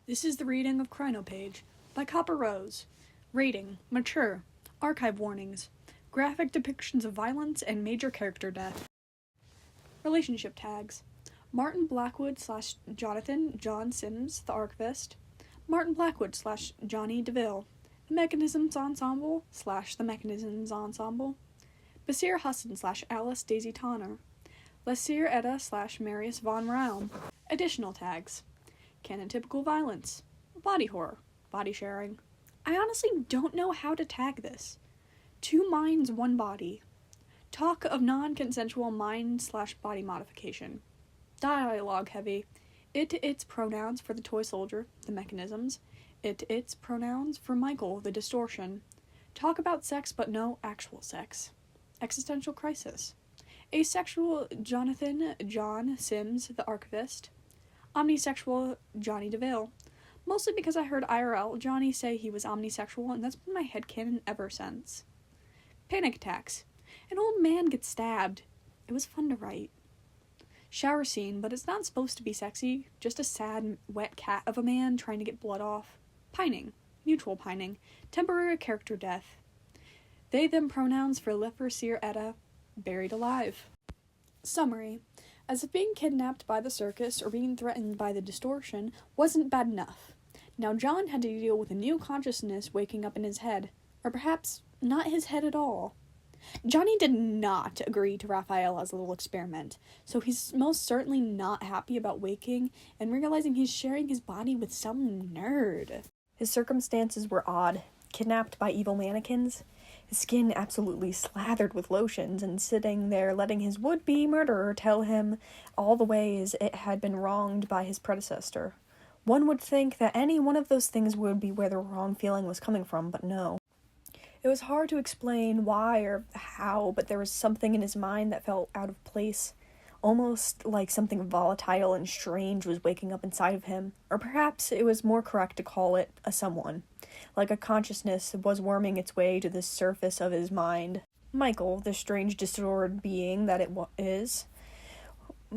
This is the reading of Craniopagus by Copper Rose. Rating: mature. Archive warnings. Graphic depictions of violence and major character death. Relationship tags: Martin Blackwood / Jonathan John Sims, the archivist. Martin Blackwood / Johnny DeVille, the Mechanisms Ensemble / the Mechanisms Ensemble. Basir Hassan / Alice Daisy Tonner. Lessir Edda / Marius von Raum. Additional tags: Canotypical violence, body horror, body sharing. I honestly don't know how to tag this. 2 minds, 1 body. Talk of non-consensual mind/body modification. Dialogue heavy. Its pronouns for the toy soldier, the mechanisms. Its pronouns for Michael, the distortion. Talk about sex but no actual sex. Existential crisis. Asexual Jonathan John Sims, the archivist. Omnisexual Johnny DeVille. Mostly because I heard IRL Johnny say he was omnisexual, and that's been my headcanon ever since. Panic attacks. An old man gets stabbed. It was fun to write. Shower scene, but it's not supposed to be sexy. Just a sad, wet cat of a man trying to get blood off. Pining. Mutual pining. Temporary character death. They, them pronouns for Lessir Edda. Buried alive. Summary. As if being kidnapped by the circus or being threatened by the distortion wasn't bad enough. Now John had to deal with a new consciousness waking up in his head. Or perhaps not his head at all. Johnny did not agree to Raphaella's little experiment, so he's most certainly not happy about waking and realizing he's sharing his body with some nerd. His circumstances were odd. Kidnapped by evil mannequins, his skin absolutely slathered with lotions, and sitting there letting his would-be murderer tell him all the ways it had been wronged by his predecessor. One would think that any one of those things would be where the wrong feeling was coming from, but no. It was hard to explain why or how, but there was something in his mind that felt out of place. Almost like something volatile and strange was waking up inside of him. Or perhaps it was more correct to call it a someone. Like a consciousness was worming its way to the surface of his mind. Michael, the strange disordered being that it is,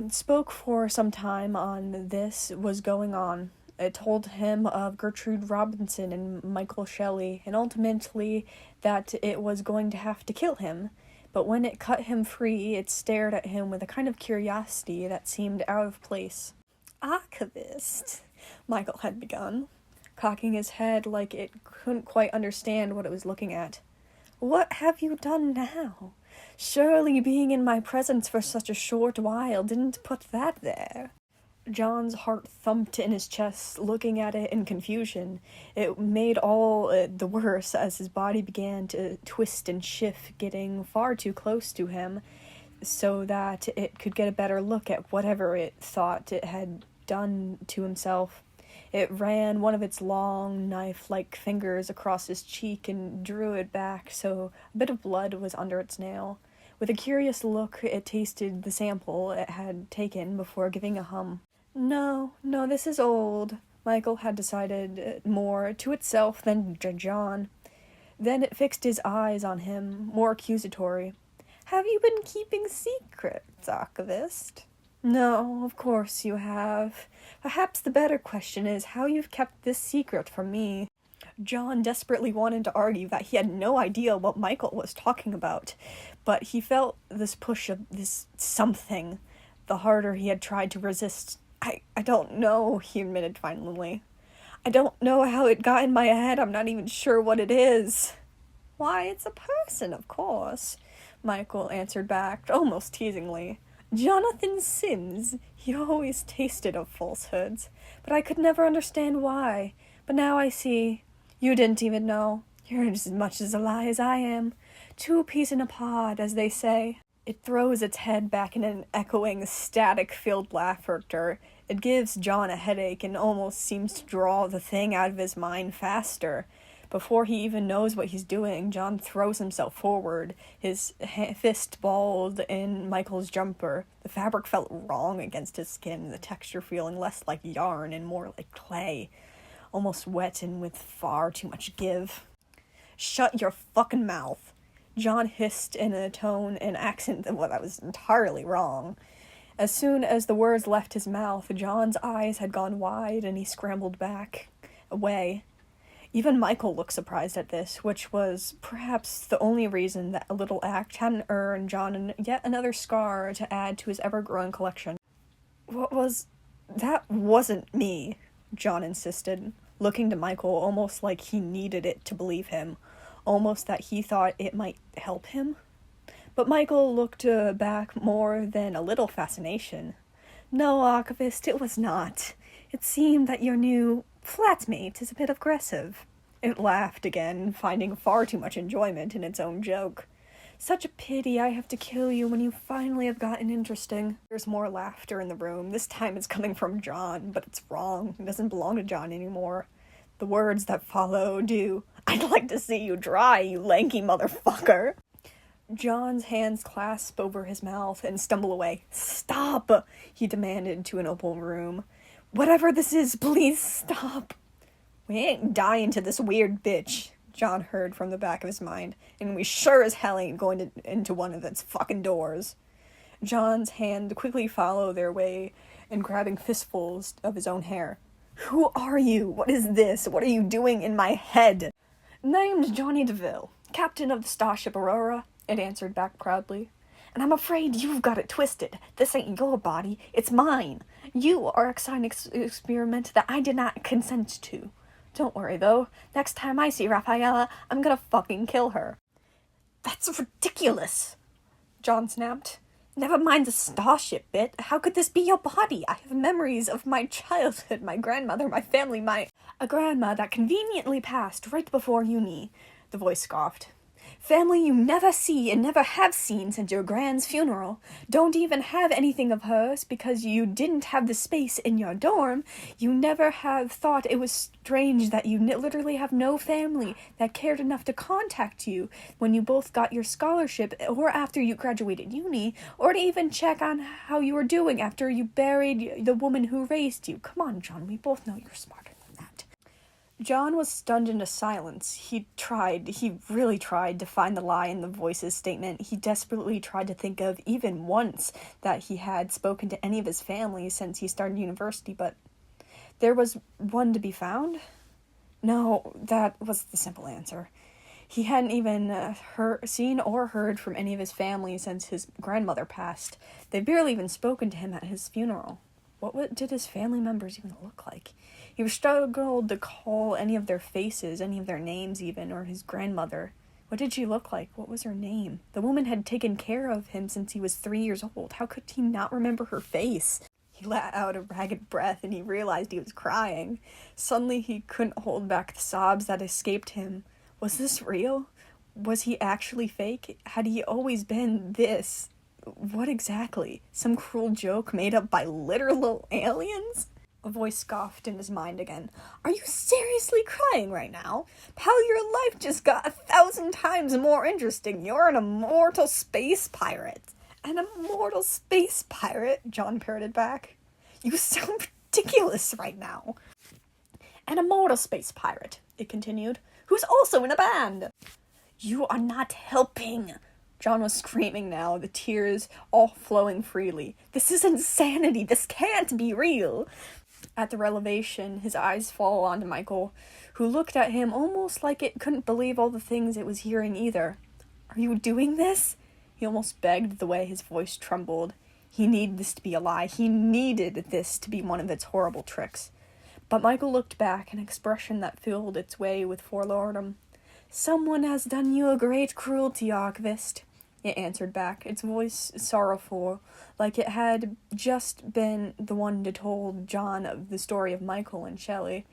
spoke for some time on this was going on. It told him of Gertrude Robinson and Michael Shelley, and ultimately that it was going to have to kill him. But when it cut him free, it stared at him with a kind of curiosity that seemed out of place. Archivist, Michael had begun, cocking his head like it couldn't quite understand what it was looking at. What have you done now? Surely being in my presence for such a short while didn't put that there. John's heart thumped in his chest, looking at it in confusion. It made all the worse as his body began to twist and shift, getting far too close to him, so that it could get a better look at whatever it thought it had done to himself. It ran one of its long, knife-like fingers across his cheek and drew it back so a bit of blood was under its nail. With a curious look, it tasted the sample it had taken before giving a hum. No, this is old, Michael had decided more to itself than John. Then it fixed his eyes on him, more accusatory. Have you been keeping secrets, archivist? No, of course you have. Perhaps the better question is how you've kept this secret from me. John desperately wanted to argue that he had no idea what Michael was talking about, but he felt this push of this something, the harder he had tried to resist. I don't know, he admitted finally. I don't know how it got in my head. I'm not even sure what it is. Why, it's a person, of course, Michael answered back, almost teasingly. Jonathan Sims. He always tasted of falsehoods, but I could never understand why. But now I see. You didn't even know. You're as much as a lie as I am. 2 peas in a pod, as they say. It throws its head back in an echoing, static-filled laughter. It gives John a headache and almost seems to draw the thing out of his mind faster. Before he even knows what he's doing, John throws himself forward, his fist balled in Michael's jumper. The fabric felt wrong against his skin, the texture feeling less like yarn and more like clay, almost wet and with far too much give. Shut your fucking mouth, John hissed in a tone and accent that was entirely wrong. As soon as the words left his mouth, John's eyes had gone wide and he scrambled back, away. Even Michael looked surprised at this, which was perhaps the only reason that a little act hadn't earned John yet another scar to add to his ever-growing collection. "What was... That wasn't me," John insisted, looking to Michael almost like he needed it to believe him, almost that he thought it might help him. But Michael looked back more than a little fascination. "No, Archivist, it was not. It seemed that your new flatmate is a bit aggressive." It laughed again, finding far too much enjoyment in its own joke. "Such a pity I have to kill you when you finally have gotten interesting." There's more laughter in the room. This time it's coming from John, but it's wrong. It doesn't belong to John anymore. The words that follow do. "I'd like to see you dry, you lanky motherfucker." John's hands clasp over his mouth and stumble away. "Stop!" he demanded to an open room. "Whatever this is, please stop." "We ain't dying to this weird bitch," John heard from the back of his mind, "and we sure as hell ain't going into one of its fucking doors." John's hand quickly followed their way and grabbing fistfuls of his own hair. "Who are you? What is this? What are you doing in my head?" "Name's Jonny DeVille, captain of the Starship Aurora," it answered back proudly. "And I'm afraid you've got it twisted. This ain't your body, it's mine. You are a science experiment that I did not consent to. Don't worry, though. Next time I see Raphaella, I'm gonna fucking kill her." "That's ridiculous," John snapped. "Never mind the starship bit. How could this be your body? I have memories of my childhood, my grandmother, my family, a grandma that conveniently passed right before uni," the voice scoffed. "Family you never see and never have seen since your grand's funeral. Don't even have anything of hers because you didn't have the space in your dorm. You never have thought it was strange that you literally have no family that cared enough to contact you when you both got your scholarship or after you graduated uni, or to even check on how you were doing after you buried the woman who raised you. Come on, John, we both know you're smarter than that." John was stunned into silence. He really tried to find the lie in the voice's statement. He desperately tried to think of even once that he had spoken to any of his family since he started university, but there was one to be found? No, that was the simple answer. He hadn't even seen or heard from any of his family since his grandmother passed. They'd barely even spoken to him at his funeral. What did his family members even look like? He struggled to call any of their faces, any of their names even, or his grandmother. What did she look like? What was her name? The woman had taken care of him since he was 3 years old. How could he not remember her face? He let out a ragged breath and he realized he was crying. Suddenly he couldn't hold back the sobs that escaped him. Was this real? Was he actually fake? Had he always been this? What exactly? Some cruel joke made up by literal aliens? A voice scoffed in his mind again. "Are you seriously crying right now? Pal, your life just got 1,000 times more interesting. You're an immortal space pirate." "An immortal space pirate?" John parroted back. "You sound ridiculous right now." "An immortal space pirate," it continued, "who's also in a band." "You are not helping." John was screaming now, the tears all flowing freely. "This is insanity. This can't be real." At the revelation, his eyes fall onto Michael, who looked at him almost like it couldn't believe all the things it was hearing either. "Are you doing this?" He almost begged the way his voice trembled. He needed this to be a lie. He needed this to be one of its horrible tricks. But Michael looked back, an expression that filled its way with forlorn. "Someone has done you a great cruelty, Archivist," it answered back, its voice sorrowful, like it had just been the one to told John of the story of Michael and Shelley.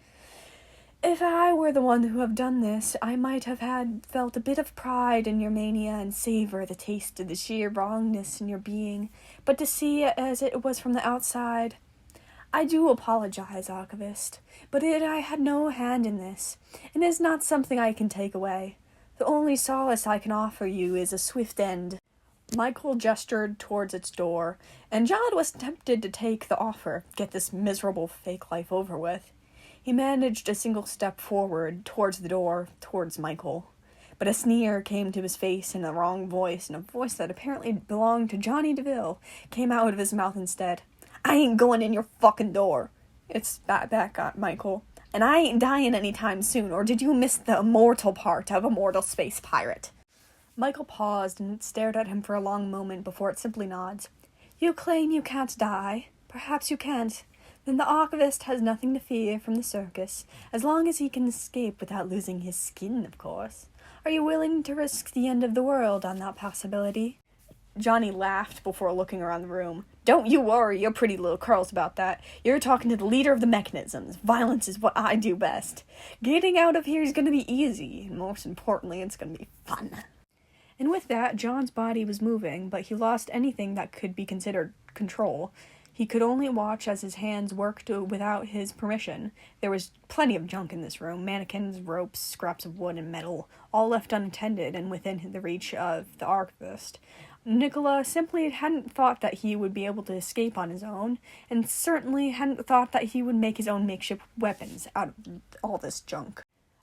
"If I were the one who have done this, I might have felt a bit of pride in your mania and savor the taste of the sheer wrongness in your being, but to see it as it was from the outside... I do apologize, Archivist, but I had no hand in this, and it is not something I can take away. The only solace I can offer you is a swift end." Michael gestured towards its door, and John was tempted to take the offer, get this miserable fake life over with. He managed a single step forward, towards the door, towards Michael. but a sneer came to his face in the wrong voice, and a voice that apparently belonged to Jonny DeVille came out of his mouth instead. "I ain't going in your fucking door," it spat back at Michael. "And I ain't dying anytime soon, or did you miss the immortal part of a mortal space pirate?" Michael paused and stared at him for a long moment before it simply nods. "You claim you can't die. Perhaps you can't. Then the archivist has nothing to fear from the circus, as long as he can escape without losing his skin, of course. Are you willing to risk the end of the world on that possibility?" Jonny laughed before looking around the room. "Don't you worry your pretty little curls about that. You're talking to the leader of the mechanisms. Violence is what I do best. Getting out of here is going to be easy, and most importantly, it's going to be fun." And with that, John's body was moving, but he lost anything that could be considered control. He could only watch as his hands worked without his permission. There was plenty of junk in this room, mannequins, ropes, scraps of wood and metal, all left unattended and within the reach of the archivist. Nicola simply hadn't thought that he would be able to escape on his own, and certainly hadn't thought that he would make his own makeshift weapons out of all this junk.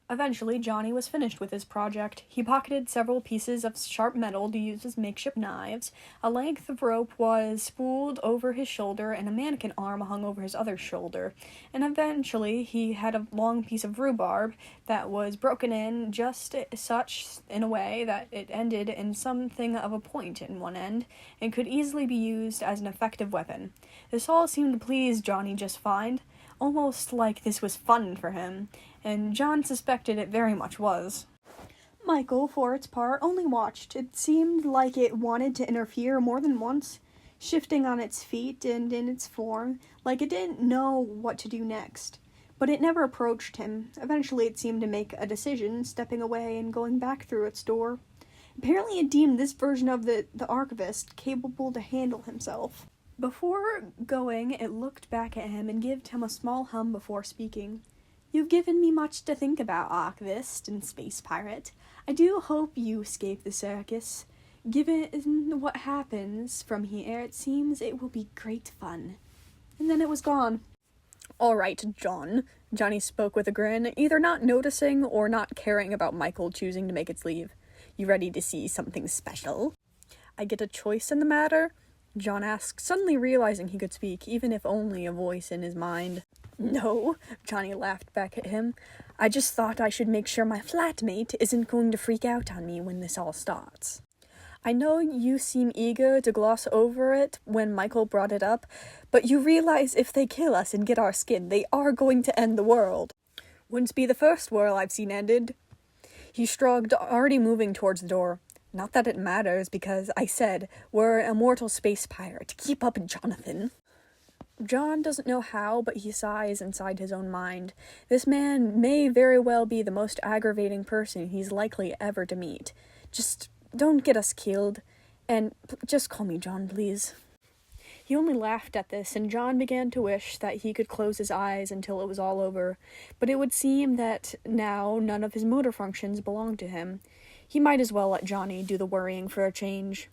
Eventually, Jonny was finished with his project. He pocketed several pieces of sharp metal to use as makeshift knives, a length of rope was spooled over his shoulder, and a mannequin arm hung over his other shoulder. And eventually, he had a long piece of rhubarb that was broken in just such in a way that it ended in something of a point in one end, and could easily be used as an effective weapon. This all seemed to please Jonny just fine, almost like this was fun for him, and John suspected it very much was. Michael, for its part, only watched. It seemed like it wanted to interfere more than once, shifting on its feet and in its form, like it didn't know what to do next. But it never approached him. Eventually it seemed to make a decision, stepping away and going back through its door. Apparently it deemed this version of the archivist capable to handle himself. Before going, it looked back at him and gave him a small hum before speaking. "You've given me much to think about, archivist and space pirate. I do hope you escape the circus. Given what happens from here, it seems it will be great fun." And then it was gone. "All right, John," Jonny spoke with a grin, either not noticing or not caring about Michael choosing to make its leave. "You ready to see something special?" "I get a choice in the matter?" John asked, suddenly realizing he could speak, even if only a voice in his mind. "No," Jonny laughed back at him. "I just thought I should make sure my flatmate isn't going to freak out on me when this all starts. I know you seem eager to gloss over it when Michael brought it up, but you realize if they kill us and get our skin, they are going to end the world. Wouldn't be the first world I've seen ended." He shrugged, already moving towards the door. "Not that it matters, because I said, we're an immortal space pirate. Keep up, Jonathan." John doesn't know how, but he sighs inside his own mind. This man may very well be the most aggravating person he's likely ever to meet. Just don't get us killed, and just call me John, please. He only laughed at this, and John began to wish that he could close his eyes until it was all over, but it would seem that now none of his motor functions belonged to him. He might as well let Jonny do the worrying for a change.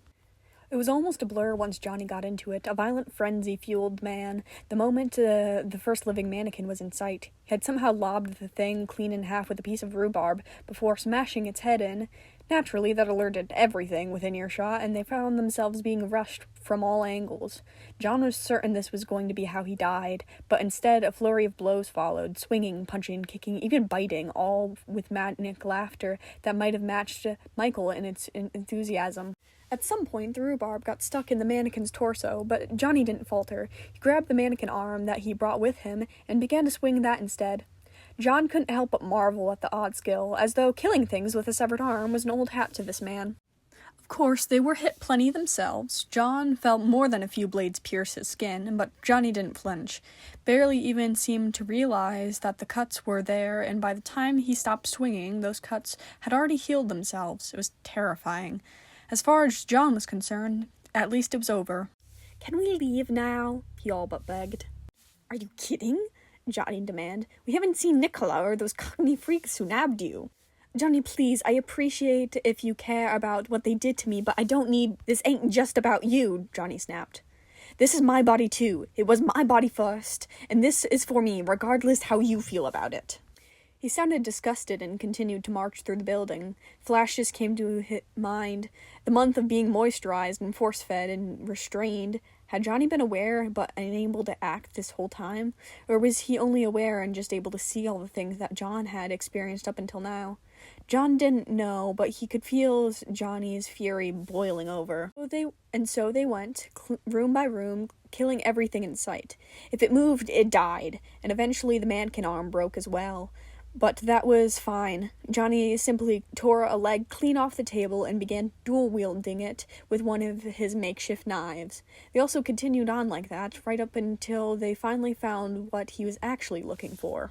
It was almost a blur once Jonny got into it, a violent frenzy-fueled man. The moment the first living mannequin was in sight, he had somehow lobbed the thing clean in half with a piece of rhubarb before smashing its head in. Naturally, that alerted everything within earshot, and they found themselves being rushed from all angles. John was certain this was going to be how he died, but instead a flurry of blows followed, swinging, punching, kicking, even biting, all with maniac laughter that might have matched Michael in its enthusiasm. At some point, the rhubarb got stuck in the mannequin's torso, but Jonny didn't falter. He grabbed the mannequin arm that he brought with him and began to swing that instead. John couldn't help but marvel at the odd skill, as though killing things with a severed arm was an old hat to this man. Of course, they were hit plenty themselves. John felt more than a few blades pierce his skin, but Jonny didn't flinch, barely even seemed to realize that the cuts were there, and by the time he stopped swinging, those cuts had already healed themselves. It was terrifying. As far as John was concerned, at least it was over. "Can we leave now?" he all but begged. "Are you kidding?" Jonny demanded. "We haven't seen Nicola or those cockney freaks who nabbed you." "Jonny, please, I appreciate if you care about what they did to me, but I don't need— This ain't just about you," Jonny snapped. "This is my body too. It was my body first, and this is for me, regardless how you feel about it." He sounded disgusted and continued to march through the building. Flashes came to his mind. The month of being moisturized and force-fed and restrained. Had Jonny been aware but unable to act this whole time? Or was he only aware and just able to see all the things that John had experienced up until now? John didn't know, but he could feel Johnny's fury boiling over. So they went, room by room, killing everything in sight. If it moved, it died, and eventually the mannequin arm broke as well. But that was fine. Jonny simply tore a leg clean off the table and began dual-wielding it with one of his makeshift knives. They also continued on like that, right up until they finally found what he was actually looking for.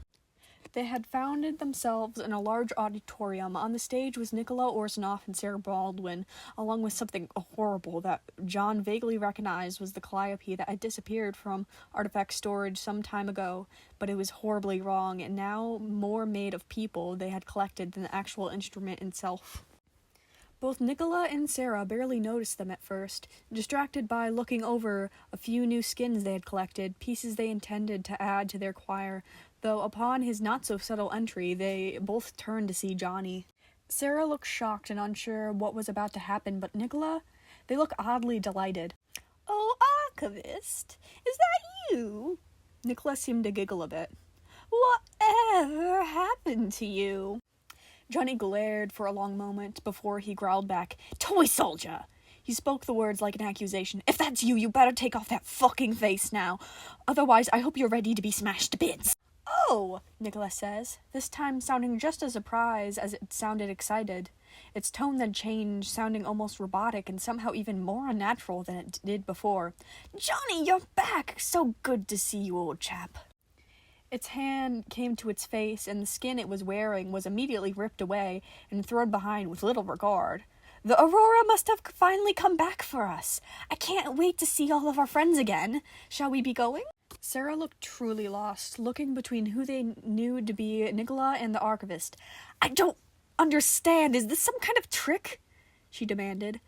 They had found themselves in a large auditorium. On the stage was Nicola Orsinoff and Sarah Baldwin, along with something horrible that John vaguely recognized was the calliope that had disappeared from artifact storage some time ago, but it was horribly wrong, and now more made of people they had collected than the actual instrument itself. Both Nicola and Sarah barely noticed them at first, distracted by looking over a few new skins they had collected, pieces they intended to add to their choir, though upon his not-so-subtle entry, they both turned to see Jonny. Sarah looked shocked and unsure what was about to happen, but Nicola, they looked oddly delighted. "Oh, Archivist, is that you?" Nicola seemed to giggle a bit. "Whatever happened to you?" Jonny glared for a long moment before he growled back, "Toy soldier!" He spoke the words like an accusation. "If that's you, you better take off that fucking face now. Otherwise, I hope you're ready to be smashed to bits." "Oh," Nicola says, this time sounding just as surprised as it sounded excited. Its tone then changed, sounding almost robotic and somehow even more unnatural than it did before. "Jonny, you're back! So good to see you, old chap." Its hand came to its face, and the skin it was wearing was immediately ripped away and thrown behind with little regard. "The Aurora must have finally come back for us. I can't wait to see all of our friends again. Shall we be going?" Sarah looked truly lost, looking between who they knew to be Nicola and the Archivist. "I don't understand. Is this some kind of trick?" she demanded.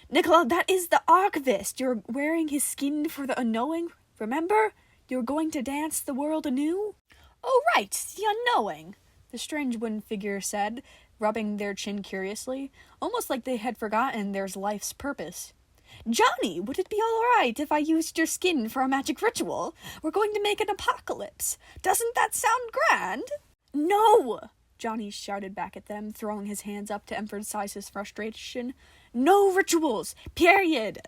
"Nicola, that is the Archivist. You're wearing his skin for the unknowing, remember? You're going to dance the world anew?" "Oh, right, the unknowing," the strange wooden figure said, rubbing their chin curiously, almost like they had forgotten their life's purpose. "Jonny, would it be all right if I used your skin for a magic ritual? We're going to make an apocalypse. Doesn't that sound grand?" "No!" Jonny shouted back at them, throwing his hands up to emphasize his frustration. "No rituals! Period!"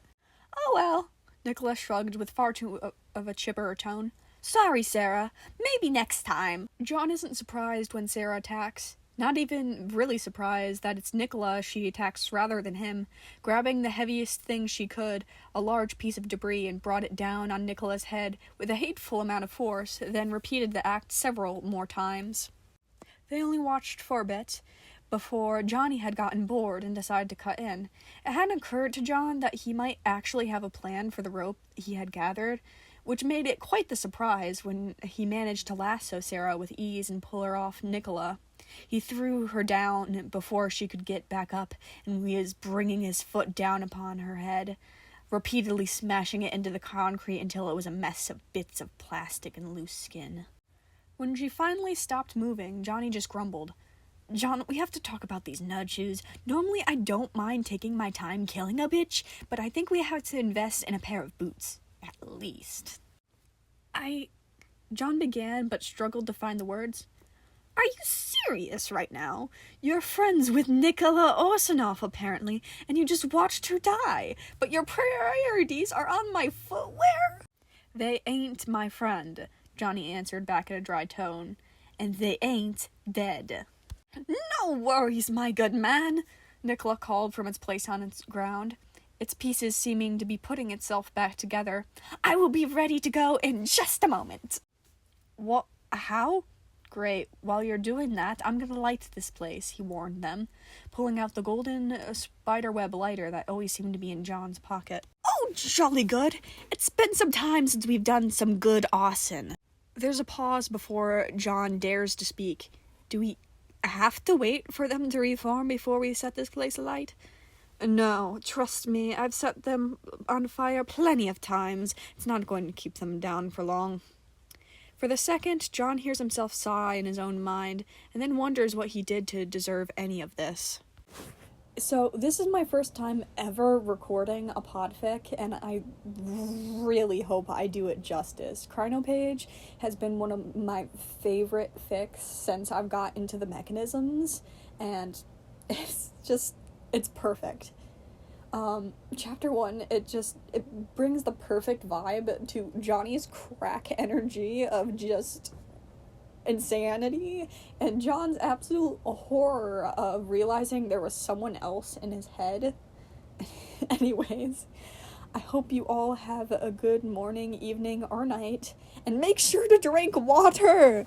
"Oh well," Nicola shrugged with far too of a chipper tone. "Sorry, Sarah. Maybe next time." John isn't surprised when Sarah attacks. Not even really surprised that it's Nicola she attacks rather than him, grabbing the heaviest thing she could, a large piece of debris, and brought it down on Nicola's head with a hateful amount of force, then repeated the act several more times. They only watched for a bit before Jonny had gotten bored and decided to cut in. It hadn't occurred to John that he might actually have a plan for the rope he had gathered, which made it quite the surprise when he managed to lasso Sarah with ease and pull her off Nicola. He threw her down before she could get back up, and he was bringing his foot down upon her head, repeatedly smashing it into the concrete until it was a mess of bits of plastic and loose skin. When she finally stopped moving, Jonny just grumbled, "John, we have to talk about these nudges. Normally I don't mind taking my time killing a bitch, but I think we have to invest in a pair of boots. At least." John began, but struggled to find the words. "Are you serious right now? You're friends with Nicola Orsinoff, apparently, and you just watched her die, but your priorities are on my footwear?" "They ain't my friend," Jonny answered back in a dry tone, "and they ain't dead." "No worries, my good man," Nicola called from its place on its ground, its pieces seeming to be putting itself back together. "I will be ready to go in just a moment." "What? How?" "Great. While you're doing that, I'm gonna light this place," he warned them, pulling out the golden spiderweb lighter that always seemed to be in John's pocket. "Oh, jolly good. It's been some time since we've done some good arson." There's a pause before John dares to speak. "Do we have to wait for them to reform before we set this place alight?" "No, trust me, I've set them on fire plenty of times. It's not going to keep them down for long." For the second, John hears himself sigh in his own mind, and then wonders what he did to deserve any of this. So, this is my first time ever recording a podfic, and I really hope I do it justice. Craniopagus has been one of my favorite fics since I've got into the mechanisms, and it's perfect. Chapter 1, it brings the perfect vibe to Johnny's crack energy of just insanity, and John's absolute horror of realizing there was someone else in his head. Anyways, I hope you all have a good morning, evening, or night, and make sure to drink water!